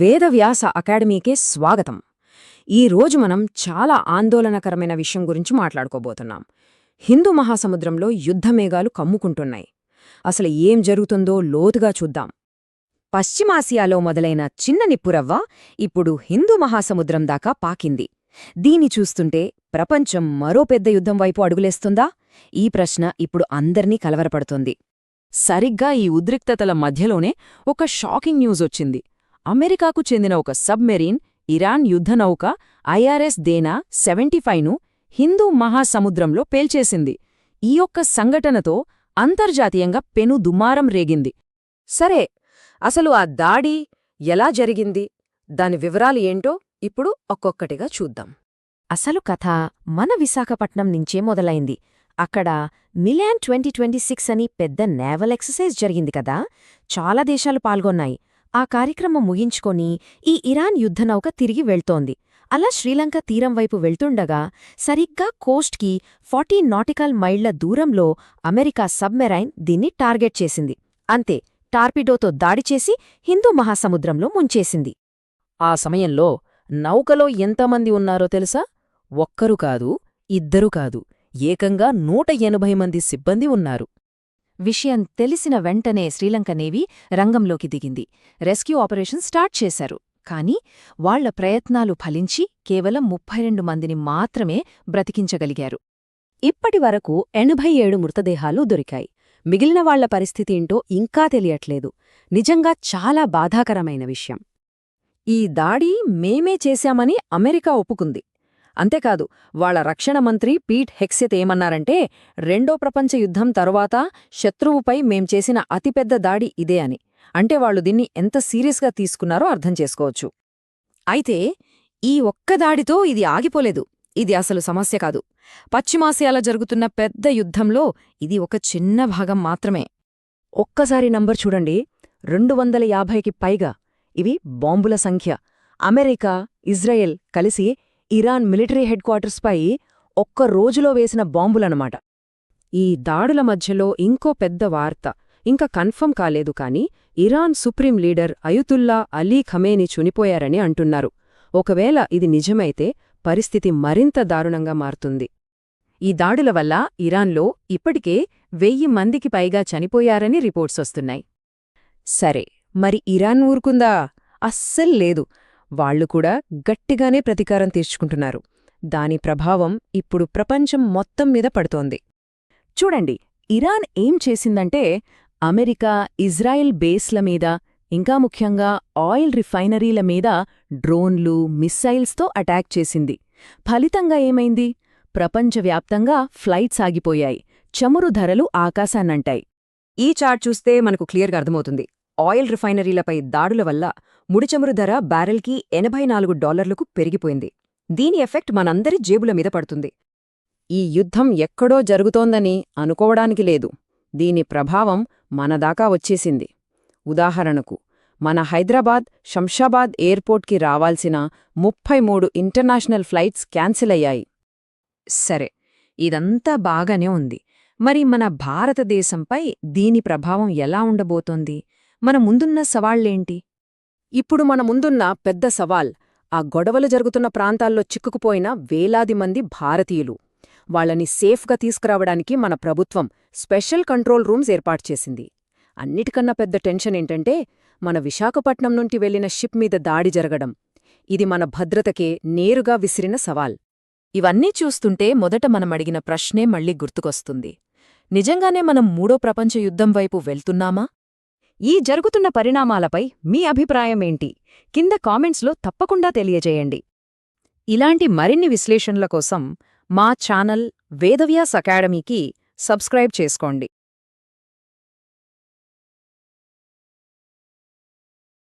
వేదవ్యాస అకాడమీకే స్వాగతం. ఈరోజు మనం చాలా ఆందోళనకరమైన విషయం గురించి మాట్లాడుకోబోతున్నాం. హిందూ మహాసముద్రంలో యుద్ధమేఘాలు కమ్ముకుంటున్నాయి. అసలు ఏం జరుగుతుందో లోతుగా చూద్దాం. పశ్చిమాసియాలో మొదలైన చిన్న నిప్పురవ్వ ఇప్పుడు హిందూ మహాసముద్రం దాకా పాకింది. దీని చూస్తుంటే ప్రపంచం మరో పెద్ద యుద్ధం వైపు అడుగులేస్తుందా? ఈ ప్రశ్న ఇప్పుడు అందర్నీ కలవరపడుతోంది. సరిగ్గా ఈ ఉద్రిక్తతల మధ్యలోనే ఒక షాకింగ్ న్యూస్ వచ్చింది. అమెరికాకు చెందిన ఒక submarine Iran యుద్ధనౌక IRS Dena 75ను Hindu మహాసముద్రంలో పేల్చేసింది. ఈ ఒక్క సంఘటనతో అంతర్జాతీయంగా పెను దుమారం రేగింది. సరే, అసలు ఆ దాడి ఎలా జరిగింది, దాని వివరాలు ఏంటో ఇప్పుడు ఒక్కొక్కటిగా చూద్దాం. అసలు కథ మన విశాఖపట్నం నుంచే మొదలైంది. అక్కడ మిలాన్ 2026 అని పెద్ద నేవల్ ఎక్సర్సైజ్ జరిగింది కదా. చాలా దేశాలు పాల్గొన్నాయి. ఆ కార్యక్రమం ముగించుకొని ఈ ఇరాన్ యుద్ధనౌక తిరిగి వెళ్తోంది. అలా శ్రీలంక తీరం వైపు వెళ్తుండగా సరిగ్గా కోస్ట్కి 40 నాటికల్ మైళ్ల దూరంలో అమెరికా సబ్మెరైన్ దీన్ని టార్గెట్ చేసింది. అంతే, టార్పిడోతో దాడిచేసి హిందూ మహాసముద్రంలో ముంచేసింది. ఆ సమయంలో నౌకలో ఎంతమంది ఉన్నారో తెలుసా? ఒక్కరు కాదు, ఇద్దరు కాదు, ఏకంగా 180 మంది సిబ్బంది ఉన్నారు. విషయం తెలిసిన వెంటనే శ్రీలంక నేవీ రంగంలోకి దిగింది. రెస్క్యూ ఆపరేషన్ స్టార్ట్ చేశారు. కానీ వాళ్ల ప్రయత్నాలు ఫలించి కేవలం 32 మందిని మాత్రమే బ్రతికించగలిగారు. ఇప్పటివరకు 87 మృతదేహాలు దొరికాయి. మిగిలిన వాళ్ల పరిస్థితి ఏంటో ఇంకా తెలియట్లేదు. నిజంగా చాలా బాధాకరమైన విషయం. ఈ దాడి మేమే చేశామని అమెరికా ఒప్పుకుంది. అంతేకాదు, వాళ్ల రక్షణ మంత్రి పీట్ హెక్సెత్ ఏమన్నారంటే, రెండో ప్రపంచ యుద్ధం తరువాత శత్రువుపై మేం చేసిన అతిపెద్ద దాడి ఇదే అని. అంటే వాళ్లు దీన్ని ఎంత సీరియస్గా తీసుకున్నారో అర్థం చేసుకోవచ్చు. అయితే ఈ ఒక్క దాడితో ఇది ఆగిపోలేదు. ఇది అసలు సమస్య కాదు. పశ్చిమాసియాలో జరుగుతున్న పెద్ద యుద్ధంలో ఇది ఒక చిన్న భాగం మాత్రమే. ఒక్కసారి నంబర్ చూడండి, 250కి పైగా. ఇవి బాంబుల సంఖ్య. అమెరికా, ఇజ్రాయెల్ కలిసి ఇరాన్ మిలిటరీ హెడ్ క్వార్టర్స్పై ఒక్క రోజులో వేసిన బాంబులన్నమాట. ఈ దాడుల మధ్యలో ఇంకో పెద్ద వార్త ఇంకా కన్ఫర్మ్ కాలేదు కానీ, Iran supreme leader Ayatollah Ali Khamenei చనిపోయారని అంటున్నారు. ఒకవేళ ఇది నిజమైతే పరిస్థితి మరింత దారుణంగా మారుతుంది. ఈ దాడుల వల్ల ఇరాన్లో ఇప్పటికే 1000 మందికి పైగా చనిపోయారని రిపోర్ట్సొస్తున్నాయి. సరే, మరి ఇరాన్ ఊరుకుందా? అస్సల్లేదు. వాళ్లు కూడా గట్టిగానే ప్రతీకారం తీర్చుకుంటున్నారు. దాని ప్రభావం ఇప్పుడు ప్రపంచం మొత్తం మీద పడుతోంది. చూడండి, ఇరాన్ ఏం చేసిందంటే అమెరికా, ఇజ్రాయెల్ బేస్ల మీద, ఇంకా ముఖ్యంగా ఆయిల్ రిఫైనరీల మీద డ్రోన్లు, మిస్సైల్స్తో అటాక్ చేసింది. ఫలితంగా ఏమైంది? ప్రపంచవ్యాప్తంగా ఫ్లైట్స్ ఆగిపోయాయి. చమురు ధరలు ఆకాశాన్నంటాయి. ఈ చార్ట్ చూస్తే మనకు క్లియర్గా అర్థమవుతుంది. ఆయిల్ రిఫైనరీలపై దాడుల వల్ల ముడిచమురు ధర బ్యారెల్కి $84కు పెరిగిపోయింది. దీని ఎఫెక్ట్ మనందరి జేబుల మీద పడుతుంది. ఈ యుద్ధం ఎక్కడో జరుగుతోందని అనుకోవడానికి లేదు. దీని ప్రభావం మనదాకా వచ్చేసింది. ఉదాహరణకు, మన హైదరాబాద్, శంషాబాద్ ఎయిర్పోర్ట్కి రావాల్సిన 33 ఇంటర్నేషనల్ ఫ్లైట్స్ క్యాన్సిల్ అయ్యాయి. సరే, ఇదంతా బాగానే ఉంది. మరి మన భారతదేశంపై దీని ప్రభావం ఎలా ఉండబోతోంది? మన ముందున్న సవాళ్లేంటి? ఇప్పుడు మన ముందున్న పెద్ద సవాల్ ఆ గొడవలు జరుగుతున్న ప్రాంతాల్లో చిక్కుకుపోయిన వేలాది మంది భారతీయులు. వాళ్లని సేఫ్గా తీసుకురావడానికి మన ప్రభుత్వం స్పెషల్ కంట్రోల్ రూమ్స్ ఏర్పాటు చేసింది. అన్నిటికన్నా పెద్ద టెన్షన్ ఏంటంటే, మన విశాఖపట్నం నుండి వెళ్లిన షిప్ మీద దాడి జరగడం. ఇది మన భద్రతకే నేరుగా విసిరిన సవాల్. ఇవన్నీ చూస్తుంటే మొదట మనమడిగిన ప్రశ్నే మళ్లీ గుర్తుకొస్తుంది. నిజంగానే మనం మూడో ప్రపంచ యుద్ధం వైపు వెళ్తున్నామా? ఈ జరుగుతున్న పరిణామాలపై మీ అభిప్రాయమేంటి? కింద కామెంట్స్లో తప్పకుండా తెలియజేయండి. ఇలాంటి మరిన్ని విశ్లేషణల కోసం మా ఛానల్ వేదవ్యాస్ అకాడమీకి సబ్స్క్రైబ్ చేసుకోండి.